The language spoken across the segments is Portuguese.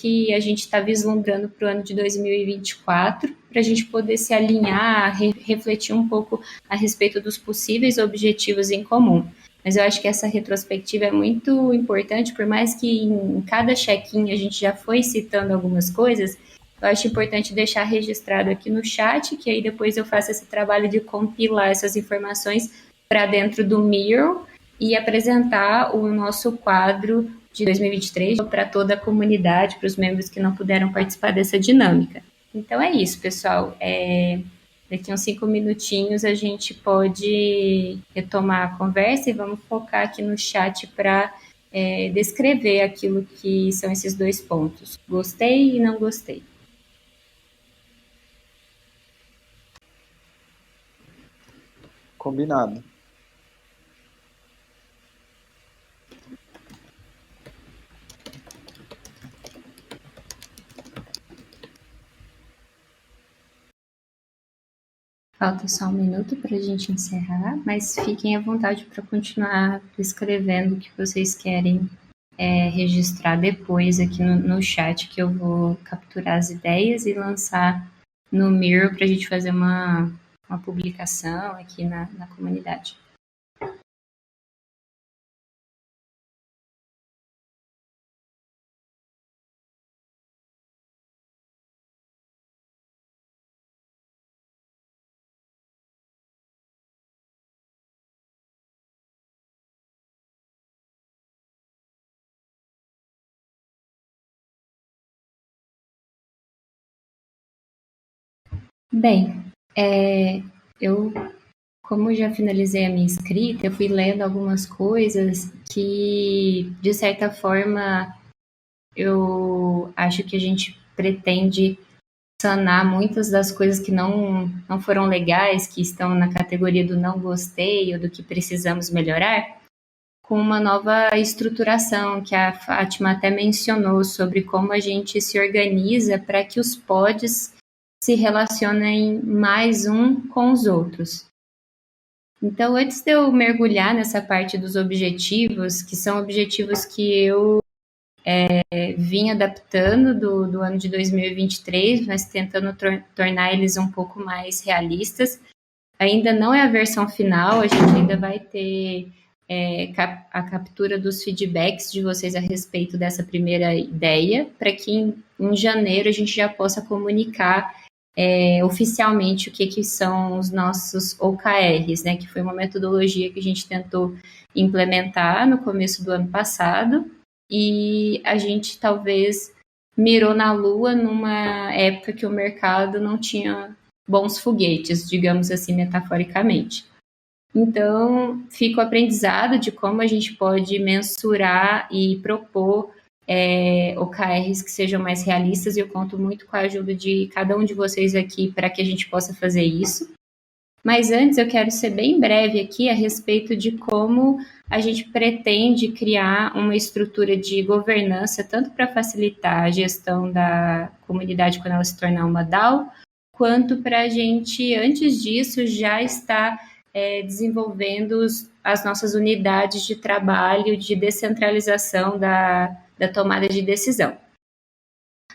que a gente está vislumbrando para o ano de 2024, para a gente poder se alinhar, refletir um pouco a respeito dos possíveis objetivos em comum. Mas eu acho que essa retrospectiva é muito importante, por mais que em cada check-in a gente já foi citando algumas coisas, eu acho importante deixar registrado aqui no chat, que aí depois eu faço esse trabalho de compilar essas informações para dentro do Miro e apresentar o nosso quadro de 2023 para toda a comunidade, para os membros que não puderam participar dessa dinâmica. Então é isso, pessoal. Daqui uns 5 minutinhos a gente pode retomar a conversa e vamos focar aqui no chat para descrever aquilo que são esses 2 pontos. Gostei e não gostei. Combinado. Falta só um minuto para a gente encerrar, mas fiquem à vontade para continuar escrevendo o que vocês querem registrar depois aqui no chat, que eu vou capturar as ideias e lançar no Miro para a gente fazer uma publicação aqui na comunidade. Bem, eu, como já finalizei a minha escrita, eu fui lendo algumas coisas que, de certa forma, eu acho que a gente pretende sanar muitas das coisas que não foram legais, que estão na categoria do não gostei ou do que precisamos melhorar, com uma nova estruturação que a Fátima até mencionou sobre como a gente se organiza para que os pods se relacionem mais um com os outros. Então, antes de eu mergulhar nessa parte dos objetivos, que são objetivos que eu vim adaptando do ano de 2023, mas tentando tornar eles um pouco mais realistas. Ainda não é a versão final, a gente ainda vai ter a captura dos feedbacks de vocês a respeito dessa primeira ideia, para que em janeiro a gente já possa comunicar oficialmente o que são os nossos OKRs, né, que foi uma metodologia que a gente tentou implementar no começo do ano passado, e a gente talvez mirou na lua numa época que o mercado não tinha bons foguetes, digamos assim, metaforicamente. Então, fica o aprendizado de como a gente pode mensurar e propor OKRs que sejam mais realistas, e eu conto muito com a ajuda de cada um de vocês aqui para que a gente possa fazer isso. Mas antes eu quero ser bem breve aqui a respeito de como a gente pretende criar uma estrutura de governança, tanto para facilitar a gestão da comunidade quando ela se tornar uma DAO, quanto para a gente, antes disso, já estar desenvolvendo as nossas unidades de trabalho de descentralização da tomada de decisão.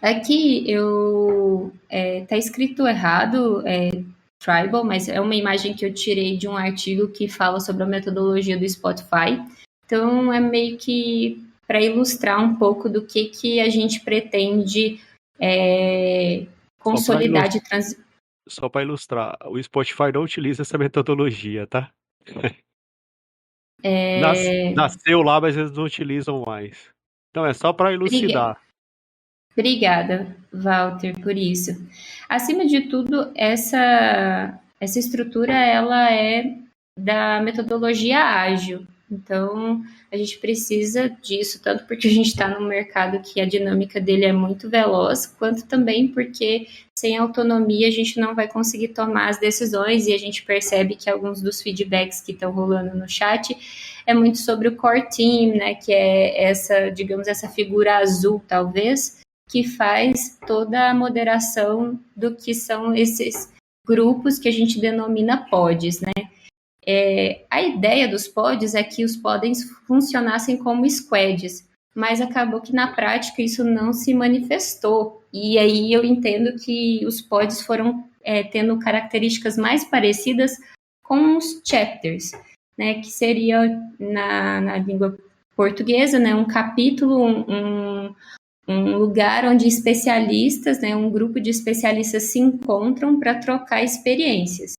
Aqui tá escrito errado, Tribal, mas é uma imagem que eu tirei de um artigo que fala sobre a metodologia do Spotify. Então, é meio que para ilustrar um pouco do que a gente pretende consolidar de transição. Só para ilustrar, o Spotify não utiliza essa metodologia, tá? Nasceu lá, mas eles não utilizam mais. Então, é só para elucidar. Obrigada, Walter, por isso. Acima de tudo, essa estrutura ela é da metodologia ágil. Então, a gente precisa disso, tanto porque a gente está num mercado que a dinâmica dele é muito veloz, quanto também porque sem autonomia a gente não vai conseguir tomar as decisões, e a gente percebe que alguns dos feedbacks que estão rolando no chat é muito sobre o core team, né, que é essa figura azul, talvez, que faz toda a moderação do que são esses grupos que a gente denomina pods, né? A ideia dos pods é que os pods funcionassem como squads, mas acabou que na prática isso não se manifestou. E aí eu entendo que os pods foram tendo características mais parecidas com os chapters, né, que seria na língua portuguesa, né, um capítulo, um lugar onde especialistas, né, um grupo de especialistas se encontram para trocar experiências.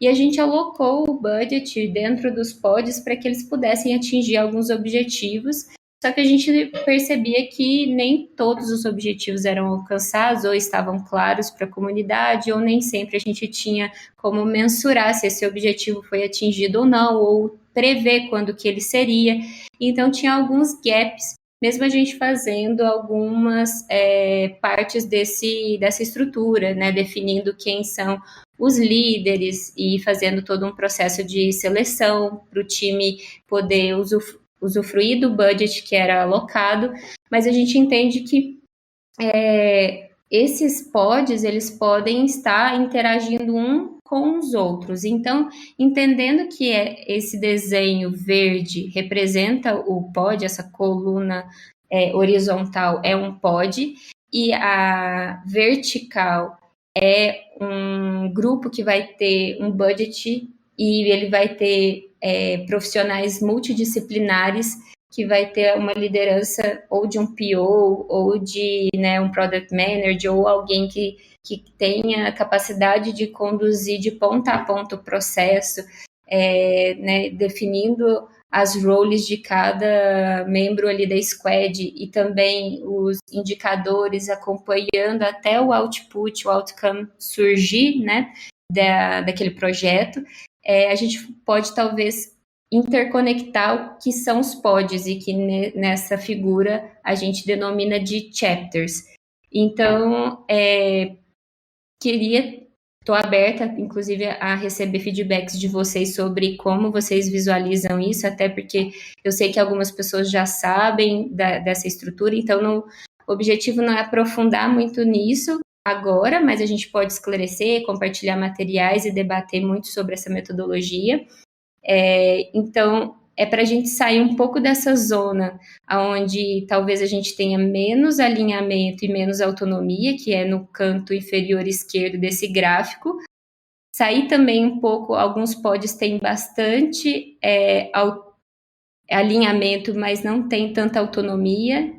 E a gente alocou o budget dentro dos pods para que eles pudessem atingir alguns objetivos, só que a gente percebia que nem todos os objetivos eram alcançados ou estavam claros para a comunidade, ou nem sempre a gente tinha como mensurar se esse objetivo foi atingido ou não, ou prever quando que ele seria. Então tinha alguns gaps, mesmo a gente fazendo algumas partes dessa estrutura, né, definindo quem são os líderes e fazendo todo um processo de seleção para o time poder usufruir do budget que era alocado, mas a gente entende que esses pods, eles podem estar interagindo um com os outros. Então, entendendo que esse desenho verde representa o pod, essa coluna horizontal é um pod, e a vertical é um grupo que vai ter um budget e ele vai ter profissionais multidisciplinares que vai ter uma liderança ou de um PO ou de um Product Manager ou alguém que tenha capacidade de conduzir de ponta a ponta o processo, definindo as roles de cada membro ali da squad e também os indicadores acompanhando até o output, o outcome surgir, né, daquele projeto. A gente pode talvez interconectar o que são os pods e que nessa figura a gente denomina de chapters. Então, estou aberta, inclusive, a receber feedbacks de vocês sobre como vocês visualizam isso, até porque eu sei que algumas pessoas já sabem dessa estrutura, então o objetivo não é aprofundar muito nisso agora, mas a gente pode esclarecer, compartilhar materiais e debater muito sobre essa metodologia. Então, é para a gente sair um pouco dessa zona onde talvez a gente tenha menos alinhamento e menos autonomia, que é no canto inferior esquerdo desse gráfico. Sair também um pouco, alguns pods têm bastante alinhamento, mas não tem tanta autonomia.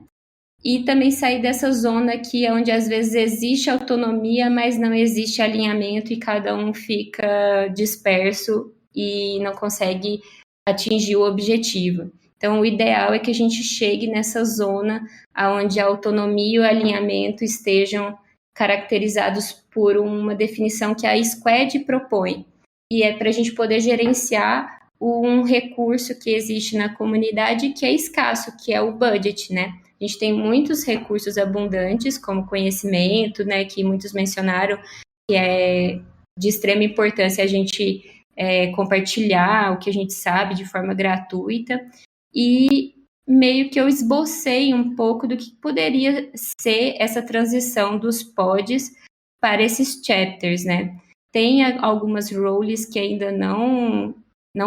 E também sair dessa zona aqui, onde às vezes existe autonomia, mas não existe alinhamento e cada um fica disperso e não consegue atingir o objetivo. Então, o ideal é que a gente chegue nessa zona onde a autonomia e o alinhamento estejam caracterizados por uma definição que a Squad propõe. E é para a gente poder gerenciar um recurso que existe na comunidade que é escasso, que é o budget, né? A gente tem muitos recursos abundantes, como conhecimento, né, que muitos mencionaram, que é de extrema importância a gente compartilhar o que a gente sabe de forma gratuita, e meio que eu esbocei um pouco do que poderia ser essa transição dos pods para esses chapters, né? Tem algumas roles que ainda não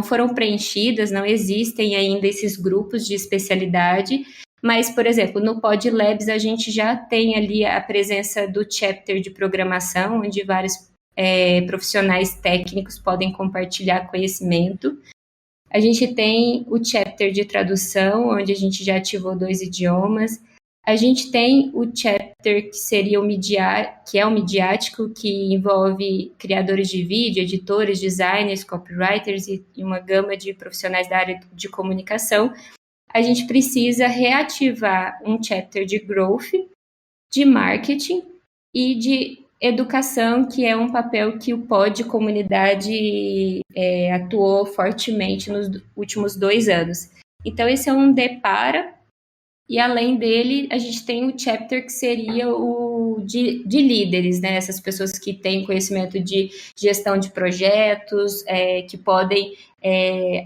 foram preenchidas, não existem ainda esses grupos de especialidade, mas, por exemplo, no Pod Labs a gente já tem ali a presença do chapter de programação, onde vários profissionais técnicos podem compartilhar conhecimento. A gente tem o chapter de tradução, onde a gente já ativou 2 idiomas. A gente tem o chapter que seria que é o midiático, que envolve criadores de vídeo, editores, designers, copywriters e uma gama de profissionais da área de comunicação. A gente precisa reativar um chapter de growth, de marketing e de educação, que é um papel que o Pod Comunidade atuou fortemente nos últimos 2 anos. Então, esse é um depara, e além dele, a gente tem o chapter que seria o de líderes, né? Essas pessoas que têm conhecimento de gestão de projetos, que podem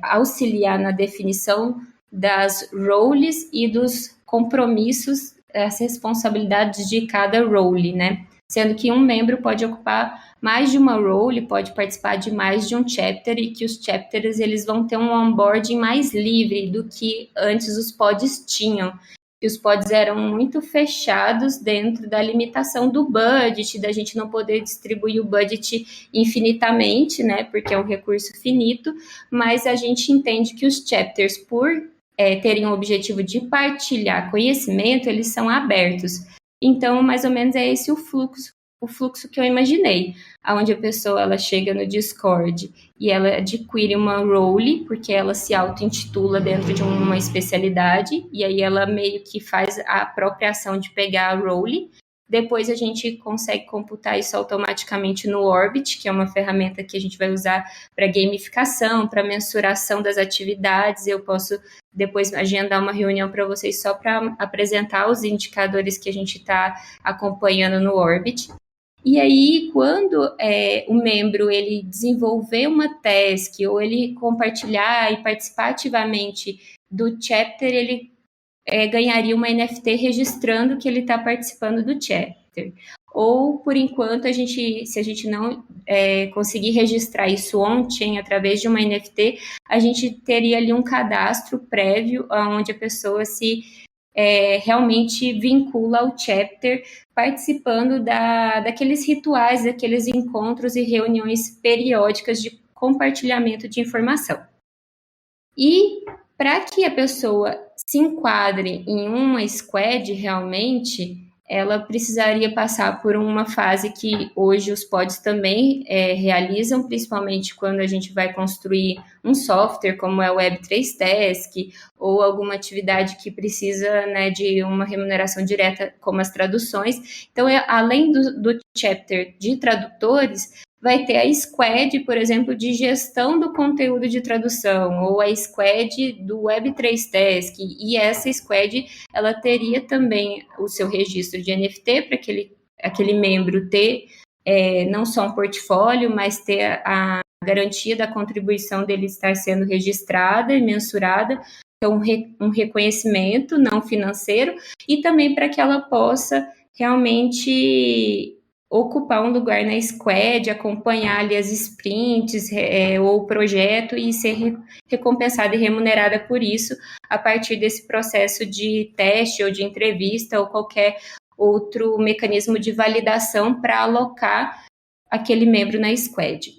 auxiliar na definição das roles e dos compromissos, as responsabilidades de cada role, né? Sendo que um membro pode ocupar mais de uma role, pode participar de mais de um chapter, e que os chapters eles vão ter um onboarding mais livre do que antes os pods tinham. que os pods eram muito fechados dentro da limitação do budget, da gente não poder distribuir o budget infinitamente, né, porque é um recurso finito, mas a gente entende que os chapters, por terem o objetivo de partilhar conhecimento, eles são abertos. Então, mais ou menos é esse o fluxo que eu imaginei, onde a pessoa ela chega no Discord e ela adquire uma role, porque ela se auto-intitula dentro de uma especialidade, e aí ela meio que faz a própria ação de pegar a role. Depois a gente consegue computar isso automaticamente no Orbit, que é uma ferramenta que a gente vai usar para gamificação, para mensuração das atividades. Eu posso depois agendar uma reunião para vocês só para apresentar os indicadores que a gente está acompanhando no Orbit. E aí, quando o membro ele desenvolver uma task ou ele compartilhar e participar ativamente do chapter, ele ganharia uma NFT registrando que ele está participando do chapter. Ou, por enquanto, se a gente não conseguir registrar isso on-chain através de uma NFT, a gente teria ali um cadastro prévio onde a pessoa se realmente vincula ao chapter, participando daqueles rituais, daqueles encontros e reuniões periódicas de compartilhamento de informação. E para que a pessoa se enquadre em uma squad realmente, ela precisaria passar por uma fase que hoje os pods também realizam, principalmente quando a gente vai construir um software como é o Web3 Task ou alguma atividade que precisa, né, de uma remuneração direta, como as traduções. Então, além do chapter de tradutores, vai ter a squad, por exemplo, de gestão do conteúdo de tradução, ou a squad do Web3 Task, e essa squad, ela teria também o seu registro de NFT para aquele membro ter não só um portfólio, mas ter a garantia da contribuição dele estar sendo registrada e mensurada, então um reconhecimento não financeiro, e também para que ela possa realmente ocupar um lugar na squad, acompanhar ali as sprints ou o projeto e ser recompensada e remunerada por isso a partir desse processo de teste ou de entrevista ou qualquer outro mecanismo de validação para alocar aquele membro na squad.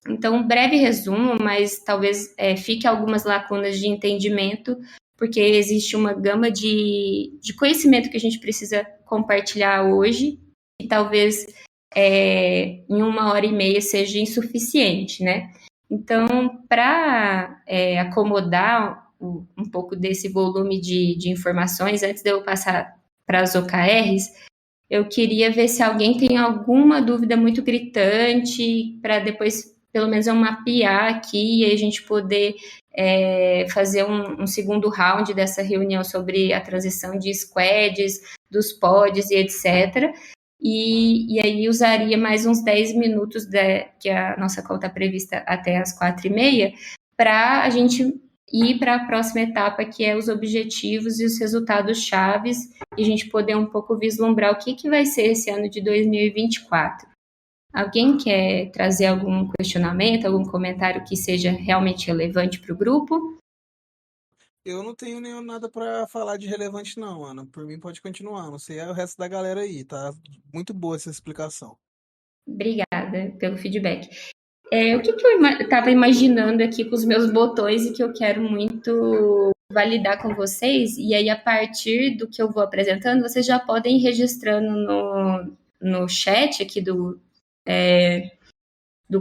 Então, um breve resumo, mas talvez fique algumas lacunas de entendimento, porque existe uma gama de conhecimento que a gente precisa compartilhar hoje, e talvez em 1h30 seja insuficiente, né? Então, para acomodar um pouco desse volume de informações, antes de eu passar para as OKRs, eu queria ver se alguém tem alguma dúvida muito gritante, para depois, pelo menos, eu mapear aqui e a gente poder fazer um segundo round dessa reunião sobre a transição de squads, dos pods e etc., e aí usaria mais uns 10 minutos, que a nossa call está prevista até as 4h30, para a gente ir para a próxima etapa, que é os objetivos e os resultados chaves, e a gente poder um pouco vislumbrar o que vai ser esse ano de 2024. Alguém quer trazer algum questionamento, algum comentário que seja realmente relevante para o grupo? Eu não tenho nada para falar de relevante não, Ana. Por mim pode continuar, não sei o resto da galera aí, tá? Muito boa essa explicação. Obrigada pelo feedback. O que eu estava imaginando aqui com os meus botões e que eu quero muito validar com vocês, e aí a partir do que eu vou apresentando, vocês já podem ir registrando no chat aqui do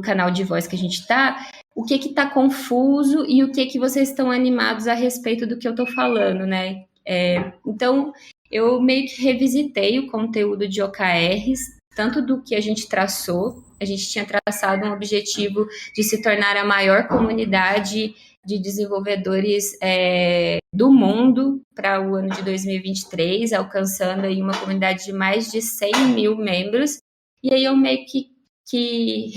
canal de voz que a gente está, o que está confuso e o que vocês estão animados a respeito do que eu estou falando, né? Então, eu meio que revisitei o conteúdo de OKRs, tanto do que a gente traçou. A gente tinha traçado um objetivo de se tornar a maior comunidade de desenvolvedores do mundo para o ano de 2023, alcançando aí uma comunidade de mais de 100 mil membros. E aí eu meio que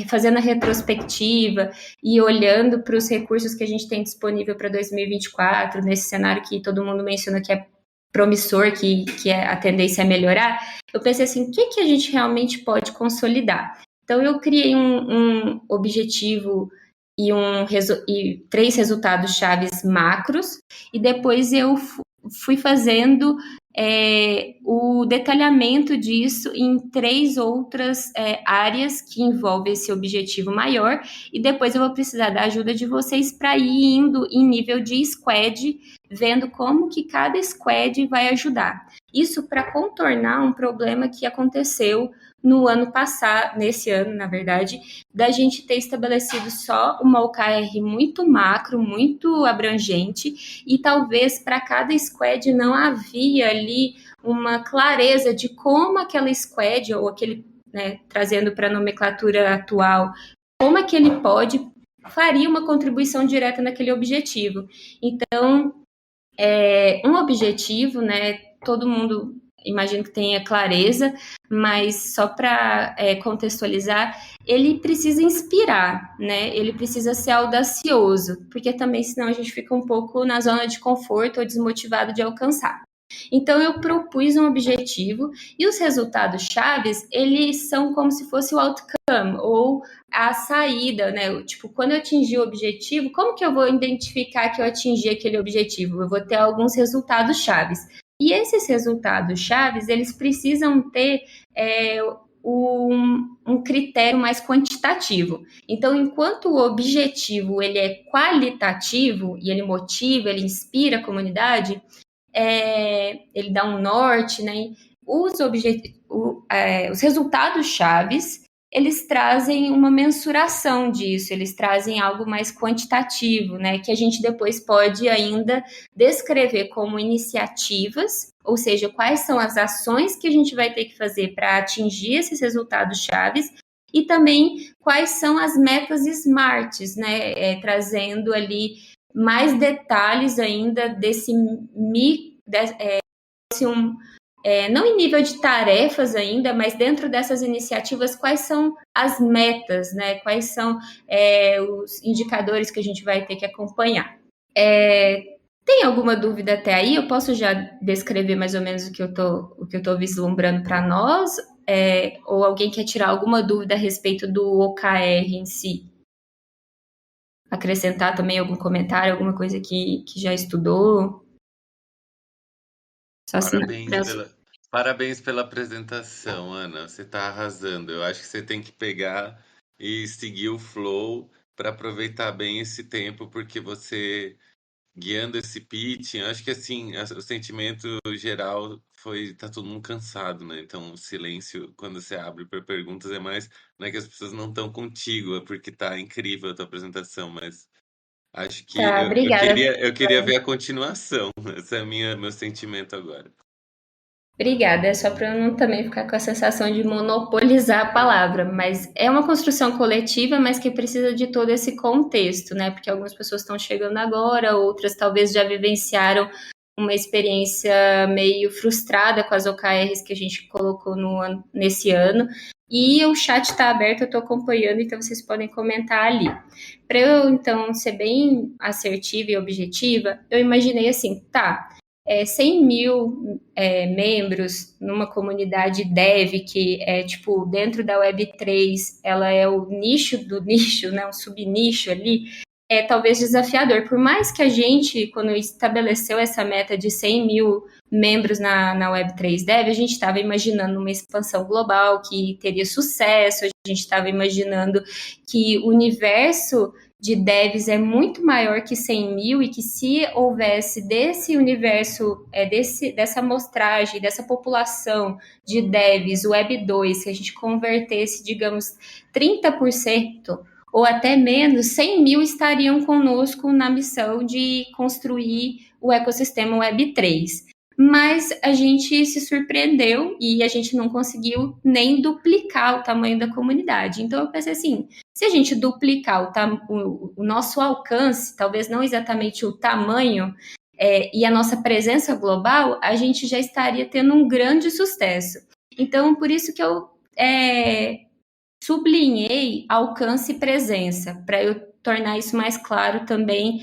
fazendo a retrospectiva e olhando para os recursos que a gente tem disponível para 2024, nesse cenário que todo mundo menciona que é promissor, que a tendência é melhorar, eu pensei assim, o que a gente realmente pode consolidar? Então, eu criei um objetivo e 3 resultados chaves macros, e depois eu fui fazendo o detalhamento disso em 3 outras áreas que envolvem esse objetivo maior, e depois eu vou precisar da ajuda de vocês para ir indo em nível de squad, vendo como que cada squad vai ajudar. Isso para contornar um problema que aconteceu no ano passado, nesse ano, na verdade, da gente ter estabelecido só uma OKR muito macro, muito abrangente, e talvez para cada squad não havia ali uma clareza de como aquela squad, ou aquele, né, trazendo para a nomenclatura atual, como aquele pod faria uma contribuição direta naquele objetivo. Então, um objetivo, né, todo mundo imagino que tenha clareza, mas só para contextualizar, ele precisa inspirar, né? Ele precisa ser audacioso, porque também senão a gente fica um pouco na zona de conforto ou desmotivado de alcançar. Então eu propus um objetivo e os resultados chaves, eles são como se fosse o outcome ou a saída, né? Tipo, quando eu atingir o objetivo, como que eu vou identificar que eu atingi aquele objetivo? Eu vou ter alguns resultados chaves. E esses resultados chaves, eles precisam ter um critério mais quantitativo. Então, enquanto o objetivo ele é qualitativo e ele motiva, ele inspira a comunidade, ele dá um norte, né? Os resultados chaves, eles trazem uma mensuração disso, eles trazem algo mais quantitativo, né? Que a gente depois pode ainda descrever como iniciativas, ou seja, quais são as ações que a gente vai ter que fazer para atingir esses resultados chaves, e também quais são as metas smarts, né? Trazendo ali mais detalhes ainda desse não em nível de tarefas ainda, mas dentro dessas iniciativas, quais são as metas, né? Quais são os indicadores que a gente vai ter que acompanhar. Tem alguma dúvida até aí? Eu posso já descrever mais ou menos o que eu tô vislumbrando para nós? Ou alguém quer tirar alguma dúvida a respeito do OKR em si? Acrescentar também algum comentário, alguma coisa que já estudou? Só Parabéns pela apresentação, Ana. Você está arrasando. Eu acho que você tem que pegar e seguir o flow para aproveitar bem esse tempo, porque você guiando esse pitch, eu acho que assim, o sentimento geral tá todo mundo cansado, né? Então, o silêncio quando você abre para perguntas é mais, não é que as pessoas não estão contigo, é porque tá incrível a tua apresentação, mas acho que Tá, obrigada. eu queria ver a continuação. Esse é meu sentimento agora. Obrigada, é só para eu não também ficar com a sensação de monopolizar a palavra, mas é uma construção coletiva, mas que precisa de todo esse contexto, né? Porque algumas pessoas estão chegando agora, outras talvez já vivenciaram uma experiência meio frustrada com as OKRs que a gente colocou nesse ano. E o chat está aberto, eu estou acompanhando, então vocês podem comentar ali. Para eu, então, ser bem assertiva e objetiva, eu imaginei assim, 100 mil membros numa comunidade dev que tipo, dentro da Web3, ela é o nicho do nicho, né, um subnicho ali, talvez desafiador. Por mais que a gente, quando estabeleceu essa meta de 100 mil membros na Web3 Dev, a gente estava imaginando uma expansão global que teria sucesso, a gente estava imaginando que o universo de devs é muito maior que 100 mil e que se houvesse desse universo, dessa amostragem, dessa população de devs, Web 2, se a gente convertesse, digamos, 30% ou até menos, 100 mil estariam conosco na missão de construir o ecossistema Web 3. Mas a gente se surpreendeu e a gente não conseguiu nem duplicar o tamanho da comunidade. Então eu pensei assim, se a gente duplicar o nosso alcance, talvez não exatamente o tamanho e a nossa presença global, a gente já estaria tendo um grande sucesso. Então, por isso que eu sublinhei alcance e presença, para eu tornar isso mais claro também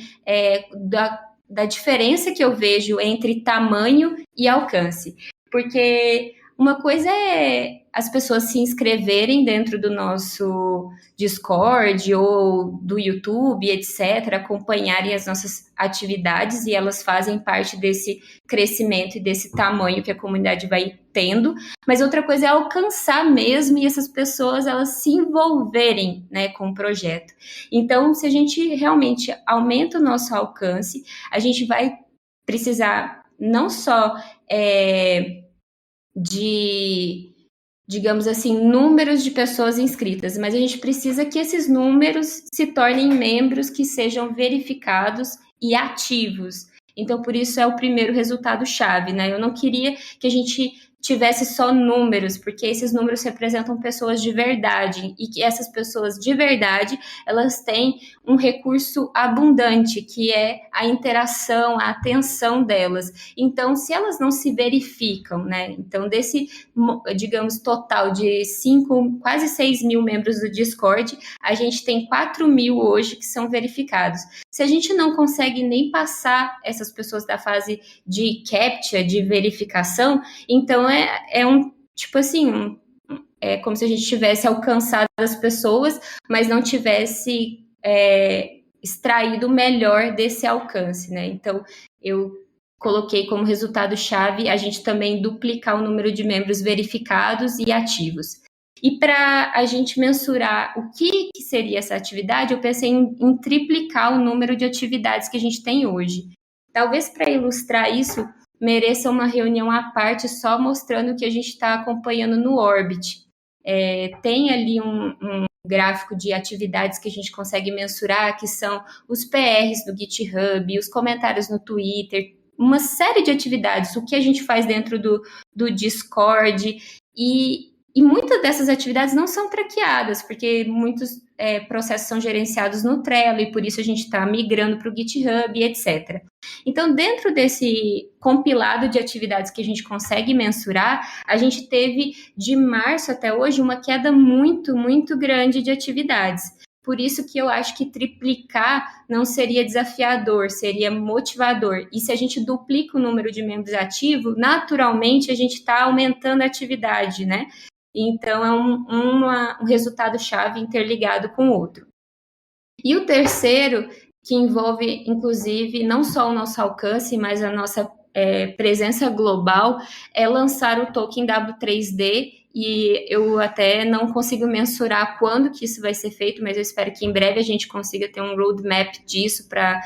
da diferença que eu vejo entre tamanho e alcance. Porque uma coisa é as pessoas se inscreverem dentro do nosso Discord ou do YouTube, etc., acompanharem as nossas atividades, e elas fazem parte desse crescimento e desse tamanho que a comunidade vai tendo. Mas outra coisa é alcançar mesmo e essas pessoas elas se envolverem, né, com o projeto. Então, se a gente realmente aumenta o nosso alcance, a gente vai precisar não só de, digamos assim, números de pessoas inscritas, mas a gente precisa que esses números se tornem membros que sejam verificados e ativos. Então, por isso é o primeiro resultado-chave, né? Eu não queria que a gente tivesse só números, porque esses números representam pessoas de verdade, e que essas pessoas de verdade, elas têm um recurso abundante, que é a interação, a atenção delas. Então, se elas não se verificam, né? Então, desse, digamos, total de quase 6 mil membros do Discord, a gente tem 4 mil hoje que são verificados. Se a gente não consegue nem passar essas pessoas da fase de captcha, de verificação, então é um, tipo assim, é como se a gente tivesse alcançado as pessoas, mas não tivesse extraído o melhor desse alcance, né? Então, eu coloquei como resultado-chave a gente também duplicar o número de membros verificados e ativos. E para a gente mensurar o que seria essa atividade, eu pensei em triplicar o número de atividades que a gente tem hoje. Talvez para ilustrar isso, mereça uma reunião à parte só mostrando o que a gente está acompanhando no Orbit. Tem ali um gráfico de atividades que a gente consegue mensurar, que são os PRs do GitHub, os comentários no Twitter, uma série de atividades, o que a gente faz dentro do Discord, e muitas dessas atividades não são traqueadas, porque muitos processos são gerenciados no Trello, e por isso a gente está migrando para o GitHub, etc. Então, dentro desse compilado de atividades que a gente consegue mensurar, a gente teve, de março até hoje, uma queda muito, muito grande de atividades. Por isso que eu acho que triplicar não seria desafiador, seria motivador. E se a gente duplica o número de membros ativos, naturalmente a gente está aumentando a atividade, né? Então, é um resultado-chave interligado com o outro. E o terceiro, que envolve, inclusive, não só o nosso alcance, mas a nossa presença global, é lançar o token W3D, e eu até não consigo mensurar quando que isso vai ser feito, mas eu espero que em breve a gente consiga ter um roadmap disso para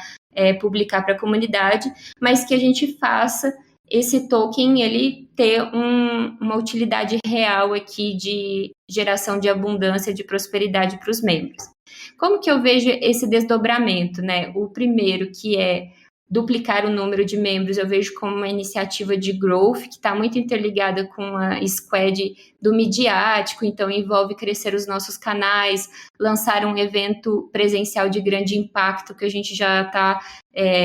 publicar para a comunidade, mas que a gente faça esse token ele ter uma utilidade real aqui de geração de abundância, de prosperidade para os membros. Como que eu vejo esse desdobramento, né? O primeiro, que é duplicar o número de membros, eu vejo como uma iniciativa de growth, que está muito interligada com a squad do midiático, então envolve crescer os nossos canais, lançar um evento presencial de grande impacto, que a gente já está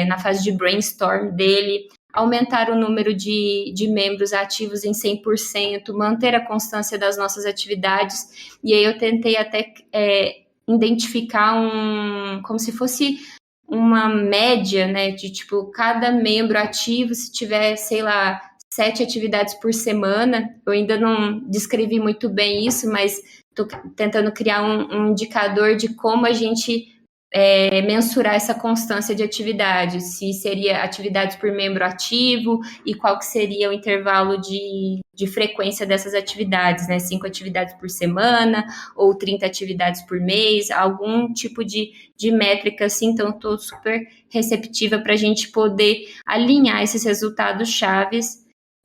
na fase de brainstorm dele, aumentar o número de membros ativos em 100%, manter a constância das nossas atividades, e aí eu tentei até identificar como se fosse uma média, né, de tipo, cada membro ativo, se tiver, sei lá, 7 atividades por semana, eu ainda não descrevi muito bem isso, mas estou tentando criar um indicador de como a gente mensurar essa constância de atividade, se seria atividades por membro ativo e qual que seria o intervalo de frequência dessas atividades, né? 5 atividades por semana ou 30 atividades por mês, algum tipo de métrica assim. Então, estou super receptiva para a gente poder alinhar esses resultados chaves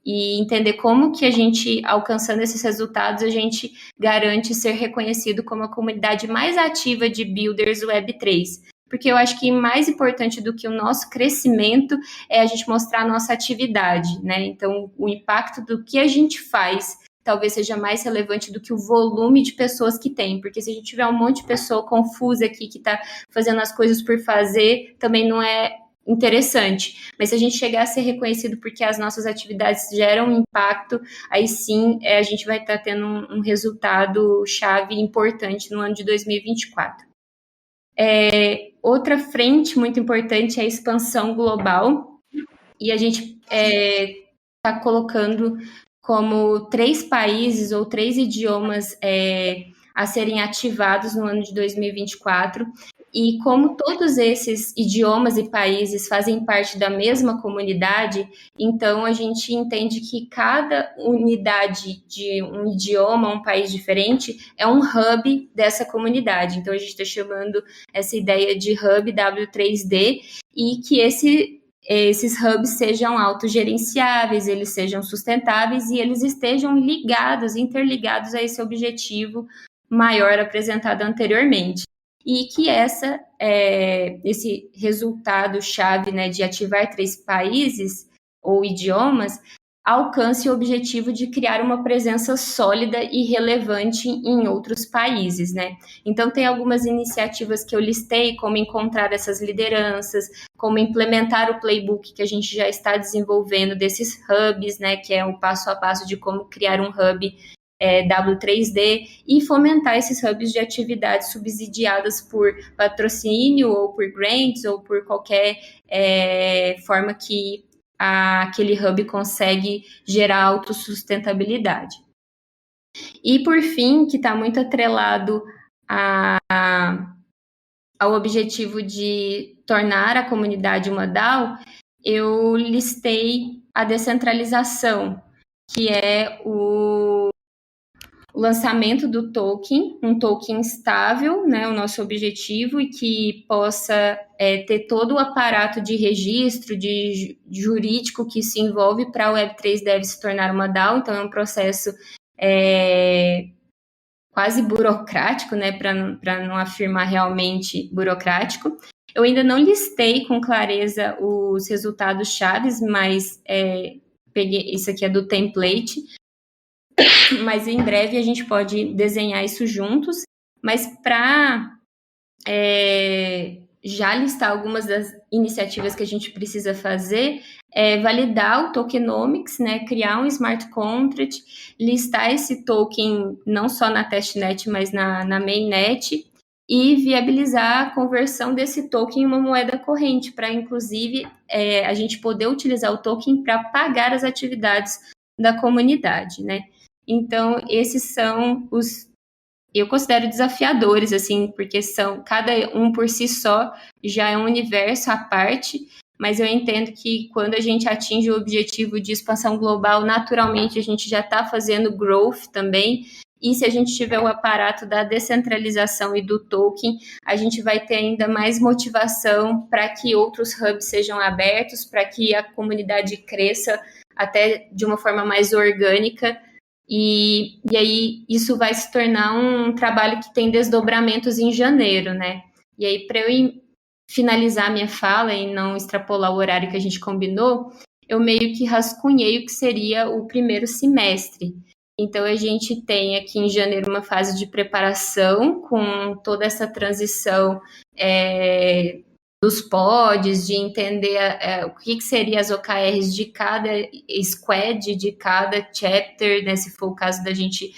e entender como que a gente, alcançando esses resultados, a gente garante ser reconhecido como a comunidade mais ativa de builders Web3. Porque eu acho que mais importante do que o nosso crescimento é a gente mostrar a nossa atividade, né? Então, o impacto do que a gente faz talvez seja mais relevante do que o volume de pessoas que tem, porque se a gente tiver um monte de pessoa confusa aqui, que está fazendo as coisas por fazer, também não é interessante, mas se a gente chegar a ser reconhecido porque as nossas atividades geram impacto, aí sim a gente vai estar tendo um resultado chave importante no ano de 2024. Outra frente muito importante é a expansão global, e a gente está colocando como 3 países ou 3 idiomas a serem ativados no ano de 2024. E como todos esses idiomas e países fazem parte da mesma comunidade, então a gente entende que cada unidade de um idioma, um país diferente, é um hub dessa comunidade. Então a gente está chamando essa ideia de hub W3D, e que esses hubs sejam autogerenciáveis, eles sejam sustentáveis e eles estejam interligados a esse objetivo maior apresentado anteriormente. E que esse resultado-chave, né, de ativar 3 países ou idiomas alcance o objetivo de criar uma presença sólida e relevante em outros países, né? Então, tem algumas iniciativas que eu listei, como encontrar essas lideranças, como implementar o playbook que a gente já está desenvolvendo desses hubs, né, que é o passo a passo de como criar um hub W3D, e fomentar esses hubs de atividades subsidiadas por patrocínio ou por grants ou por qualquer forma que aquele hub consegue gerar autossustentabilidade. E por fim, que está muito atrelado ao objetivo de tornar a comunidade uma DAO, eu listei a descentralização, que é o lançamento do token, um token estável, né, o nosso objetivo, e que possa ter todo o aparato de registro, de jurídico que se envolve para a Web3 Dev se tornar uma DAO. Então, é um processo quase burocrático, né, para não afirmar realmente burocrático. Eu ainda não listei com clareza os resultados chaves, mas peguei, isso aqui é do template, mas em breve a gente pode desenhar isso juntos. Mas para já listar algumas das iniciativas que a gente precisa fazer, validar o tokenomics, né, criar um smart contract, listar esse token não só na testnet, mas na mainnet, e viabilizar a conversão desse token em uma moeda corrente, para inclusive a gente poder utilizar o token para pagar as atividades da comunidade, né? Então, esses são eu considero desafiadores, assim, porque cada um por si só já é um universo à parte, mas eu entendo que quando a gente atinge o objetivo de expansão global, naturalmente a gente já está fazendo growth também, e se a gente tiver o aparato da descentralização e do token, a gente vai ter ainda mais motivação para que outros hubs sejam abertos, para que a comunidade cresça até de uma forma mais orgânica. E aí isso vai se tornar um trabalho que tem desdobramentos em janeiro, né? E aí, para eu finalizar minha fala e não extrapolar o horário que a gente combinou, eu meio que rascunhei o que seria o primeiro semestre. Então, a gente tem aqui em janeiro uma fase de preparação com toda essa transição dos pods, de entender o que seria as OKRs de cada squad, de cada chapter, né, se for o caso da gente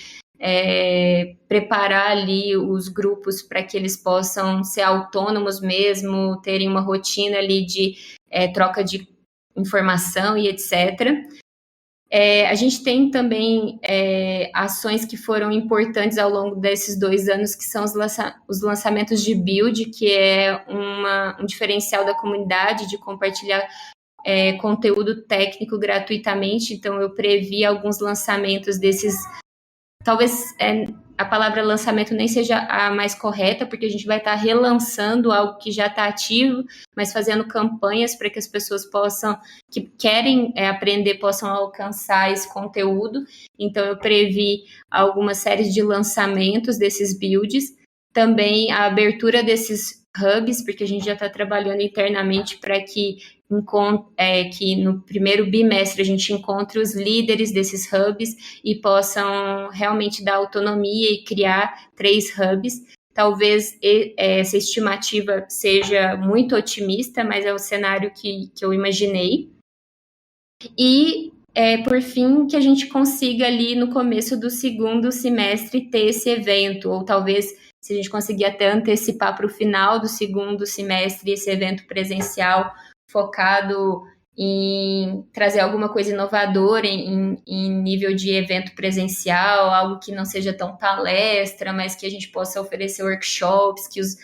preparar ali os grupos para que eles possam ser autônomos mesmo, terem uma rotina ali de troca de informação e etc. A gente tem também ações que foram importantes ao longo desses 2 anos, que são os lançamentos de build, que é um diferencial da comunidade de compartilhar conteúdo técnico gratuitamente. Então, eu previ alguns lançamentos desses. Talvez a palavra lançamento nem seja a mais correta, porque a gente vai estar relançando algo que já está ativo, mas fazendo campanhas para que as pessoas que querem aprender, possam alcançar esse conteúdo. Então, eu previ algumas séries de lançamentos desses builds, também a abertura desses hubs, porque a gente já está trabalhando internamente para que no primeiro bimestre a gente encontre os líderes desses hubs e possam realmente dar autonomia e criar 3 hubs. Talvez essa estimativa seja muito otimista, mas é o cenário que eu imaginei. E, por fim, que a gente consiga ali no começo do segundo semestre ter esse evento, ou talvez se a gente conseguir até antecipar para o final do segundo semestre esse evento presencial focado em trazer alguma coisa inovadora em nível de evento presencial, algo que não seja tão palestra, mas que a gente possa oferecer workshops, que os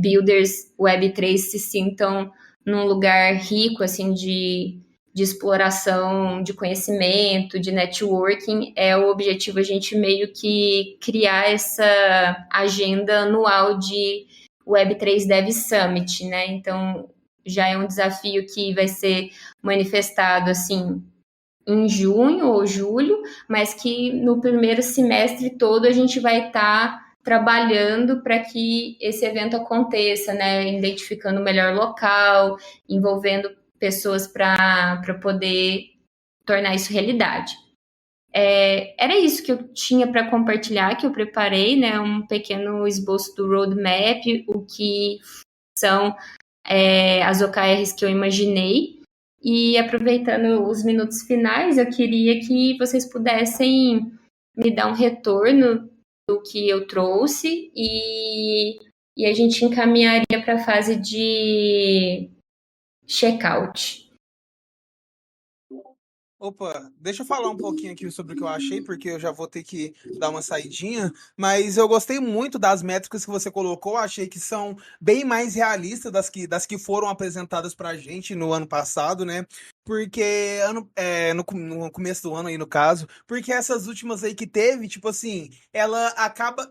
builders Web3 se sintam num lugar rico assim de exploração de conhecimento, de networking. É o objetivo a gente meio que criar essa agenda anual de Web3 Dev Summit, né? Então, já é um desafio que vai ser manifestado, assim, em junho ou julho, mas que no primeiro semestre todo a gente vai estar trabalhando para que esse evento aconteça, né? Identificando o melhor local, envolvendo pessoas para poder tornar isso realidade. Era isso que eu tinha para compartilhar, que eu preparei, né? Um pequeno esboço do roadmap, o que são as OKRs que eu imaginei. E aproveitando os minutos finais, eu queria que vocês pudessem me dar um retorno do que eu trouxe e a gente encaminharia para a fase de checkout. Opa, deixa eu falar um pouquinho aqui sobre o que eu achei, porque eu já vou ter que dar uma saidinha, mas eu gostei muito das métricas que você colocou, achei que são bem mais realistas das que foram apresentadas pra gente no ano passado, né? Porque no começo do ano aí, no caso, porque essas últimas aí que teve, tipo assim, ela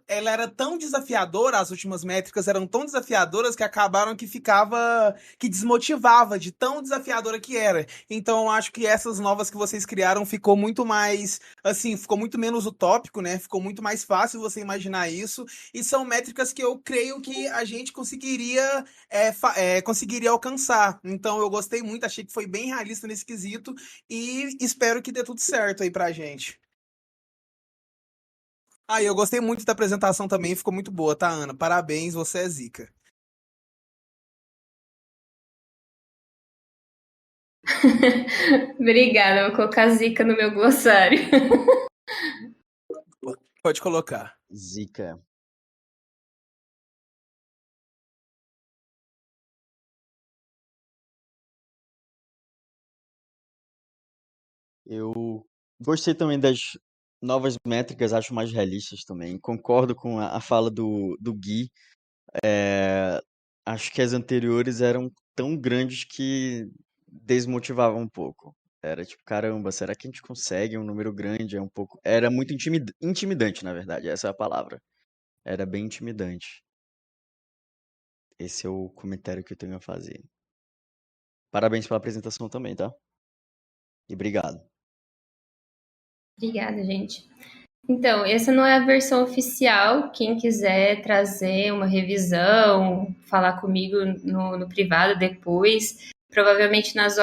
era tão desafiadora, as últimas métricas eram tão desafiadoras que acabaram que desmotivava de tão desafiadora que era. Então, eu acho que essas novas que vocês criaram ficou muito mais, assim, ficou muito menos utópico, né? Ficou muito mais fácil você imaginar isso. E são métricas que eu creio que a gente conseguiria alcançar. Então, eu gostei muito, achei que foi bem realista nesse quesito e espero que dê tudo certo aí pra gente. Ah, e eu gostei muito da apresentação também, ficou muito boa, tá, Ana? Parabéns, você é zica. Obrigada, vou colocar zica no meu glossário. Pode colocar. Zica. Eu gostei também das novas métricas, acho mais realistas também. Concordo com a fala do Gui. Acho que as anteriores eram tão grandes que desmotivavam um pouco. Era tipo, caramba, será que a gente consegue um número grande? É um pouco. Era muito intimidante, na verdade, essa é a palavra. Era bem intimidante. Esse é o comentário que eu tenho a fazer. Parabéns pela apresentação também, tá? E obrigado. Obrigada, gente. Então, essa não é a versão oficial. Quem quiser trazer uma revisão, falar comigo no privado depois, provavelmente nas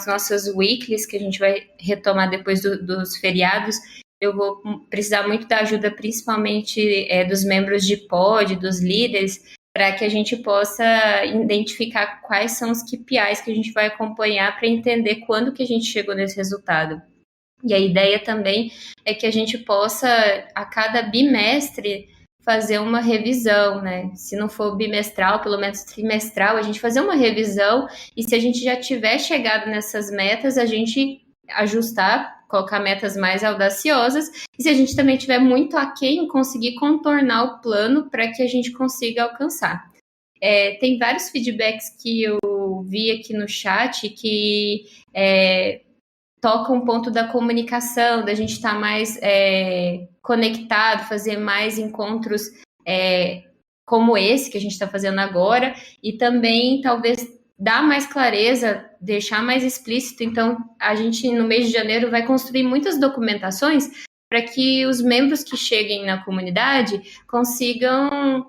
nossas weeklies, que a gente vai retomar depois dos feriados, eu vou precisar muito da ajuda, principalmente dos membros de pod, dos líderes, para que a gente possa identificar quais são os KPIs que a gente vai acompanhar para entender quando que a gente chegou nesse resultado. E a ideia também é que a gente possa, a cada bimestre, fazer uma revisão, né? Se não for bimestral, pelo menos trimestral, a gente fazer uma revisão e se a gente já tiver chegado nessas metas, a gente ajustar, colocar metas mais audaciosas e se a gente também tiver muito aquém, conseguir contornar o plano para que a gente consiga alcançar. Tem vários feedbacks que eu vi aqui no chat que toca um ponto da comunicação, da gente estar mais conectado, fazer mais encontros como esse que a gente está fazendo agora, e também talvez dar mais clareza, deixar mais explícito. Então, a gente no mês de janeiro vai construir muitas documentações para que os membros que cheguem na comunidade consigam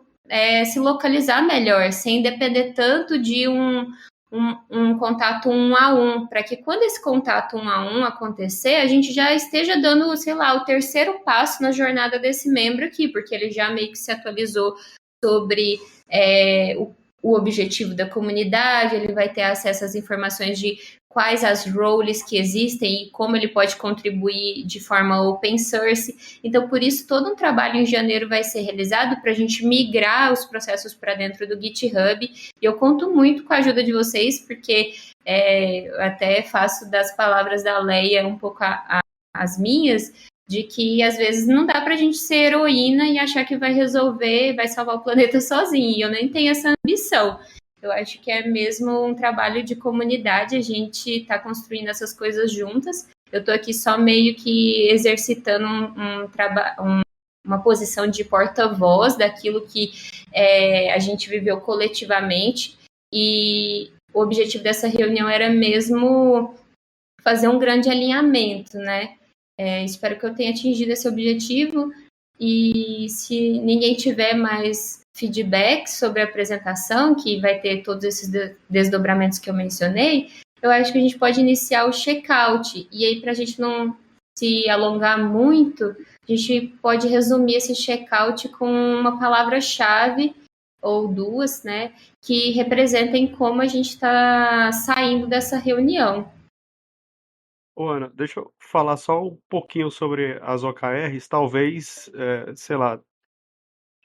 se localizar melhor, sem depender tanto de um contato 1 a 1, para que quando esse contato 1 a 1 acontecer, a gente já esteja dando, sei lá, o terceiro passo na jornada desse membro aqui, porque ele já meio que se atualizou sobre o objetivo da comunidade, ele vai ter acesso às informações de quais as roles que existem e como ele pode contribuir de forma open source. Então, por isso, todo um trabalho em janeiro vai ser realizado para a gente migrar os processos para dentro do GitHub. E eu conto muito com a ajuda de vocês, porque eu até faço das palavras da Leia um pouco as minhas, de que às vezes não dá pra gente ser heroína e achar que vai resolver, vai salvar o planeta sozinho. E eu nem tenho essa ambição. Eu acho que é mesmo um trabalho de comunidade, a gente tá construindo essas coisas juntas. Eu tô aqui só meio que exercitando uma posição de porta-voz daquilo que a gente viveu coletivamente. E o objetivo dessa reunião era mesmo fazer um grande alinhamento, né? Espero que eu tenha atingido esse objetivo e se ninguém tiver mais feedback sobre a apresentação, que vai ter todos esses desdobramentos que eu mencionei, eu acho que a gente pode iniciar o check-out. E aí, para a gente não se alongar muito, a gente pode resumir esse check-out com uma palavra-chave ou duas, né, que representem como a gente está saindo dessa reunião. Ô, Ana, deixa eu falar só um pouquinho sobre as OKRs. Talvez, sei lá,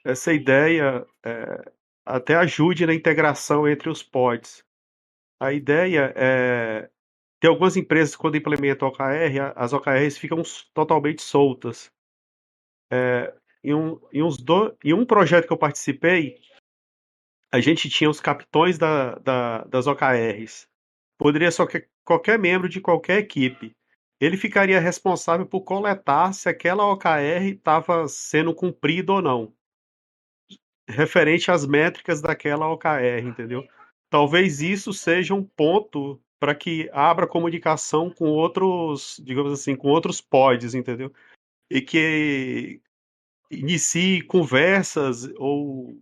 essa ideia até ajude na integração entre os pods. A ideia é. Tem algumas empresas que, quando implementam OKR, as OKRs ficam totalmente soltas. Em um projeto que eu participei, a gente tinha os capitões das OKRs. Poderia ser qualquer membro de qualquer equipe. Ele ficaria responsável por coletar se aquela OKR estava sendo cumprida ou não, referente às métricas daquela OKR, entendeu? Talvez isso seja um ponto para que abra comunicação com outros, digamos assim, com outros pods, entendeu? E que inicie conversas ou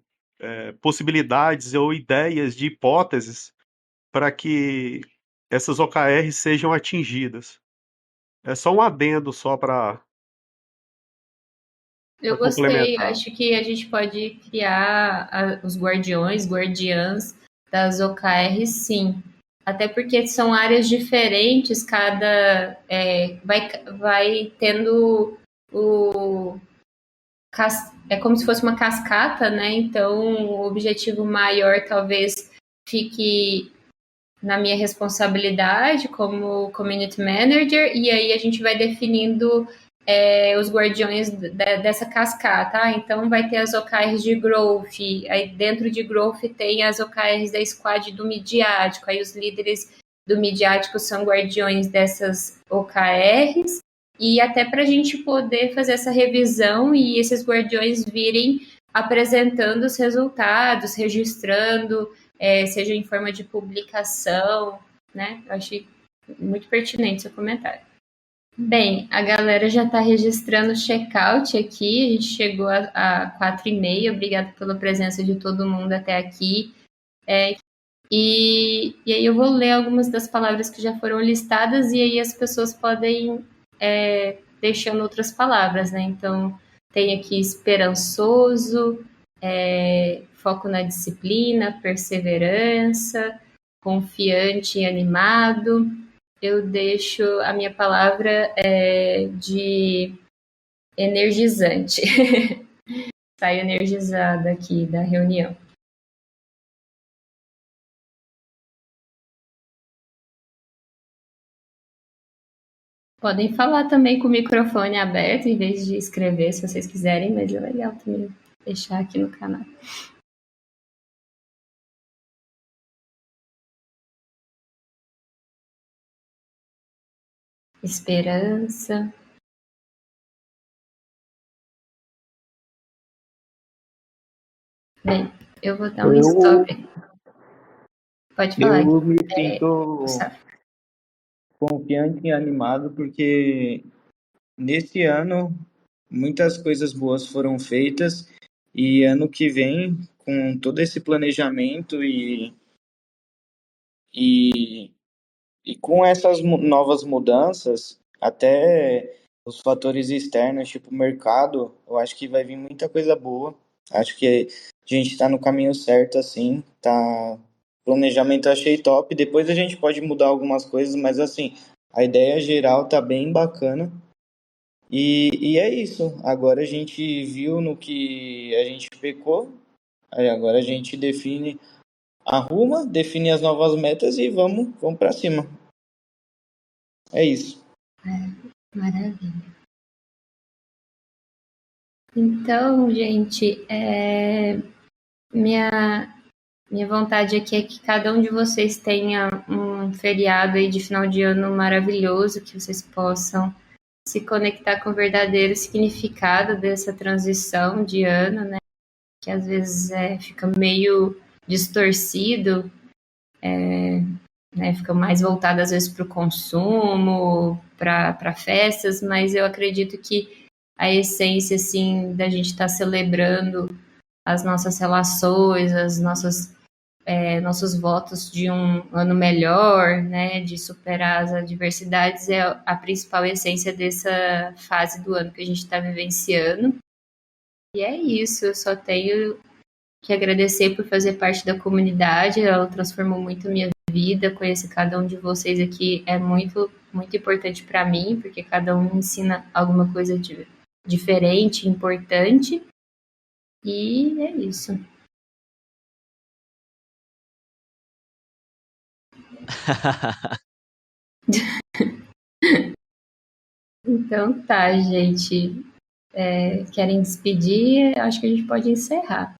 possibilidades ou ideias de hipóteses para que essas OKRs sejam atingidas. É só um adendo só para Eu gostei, complementar. acho que a gente pode criar os guardiãs das OKRs, sim. Até porque são áreas diferentes, cada vai tendo o é como se fosse uma cascata, né? Então o objetivo maior talvez fique na minha responsabilidade como community manager, e aí a gente vai definindo os guardiões dessa cascata. Então vai ter as OKRs de growth, aí dentro de growth tem as OKRs da squad do midiático, aí os líderes do midiático são guardiões dessas OKRs, e até para a gente poder fazer essa revisão e esses guardiões virem apresentando os resultados, registrando, seja em forma de publicação, né? Eu achei muito pertinente seu comentário. Bem, a galera já está registrando o check-out aqui, a gente chegou a 4h30, obrigada pela presença de todo mundo até aqui. E aí eu vou ler algumas das palavras que já foram listadas e aí as pessoas podem deixando outras palavras, né? Então, tem aqui esperançoso, foco na disciplina, perseverança, confiante e animado. Eu deixo a minha palavra de energizante. Saio energizada aqui da reunião. Podem falar também com o microfone aberto, em vez de escrever, se vocês quiserem, mas é legal também deixar aqui no canal. Esperança. Bem, eu vou dar um stop. Pode falar. Eu me sinto Gustavo. confiante e animado porque nesse ano muitas coisas boas foram feitas e ano que vem, com todo esse planejamento e com essas novas mudanças, até os fatores externos, tipo mercado, eu acho que vai vir muita coisa boa. Acho que a gente está no caminho certo, assim, tá. Planejamento eu achei top. Depois a gente pode mudar algumas coisas, mas assim, a ideia geral tá bem bacana. E é isso. Agora a gente viu no que a gente pecou, aí agora a gente define arruma, define as novas metas e vamos para cima. É isso. Maravilha. Então, gente, minha vontade aqui é que cada um de vocês tenha um feriado aí de final de ano maravilhoso, que vocês possam se conectar com o verdadeiro significado dessa transição de ano, né? Que às vezes fica meio distorcido, né? Fica mais voltado às vezes para o consumo, para festas, mas eu acredito que a essência assim da gente estar celebrando as nossas relações, nossos votos de um ano melhor, né, de superar as adversidades, é a principal essência dessa fase do ano que a gente está vivenciando. E é isso, eu só tenho que agradecer por fazer parte da comunidade, ela transformou muito a minha vida, conhecer cada um de vocês aqui é muito, muito importante para mim, porque cada um ensina alguma coisa diferente, importante, e é isso. Então tá, gente. Querem despedir? Acho que a gente pode encerrar.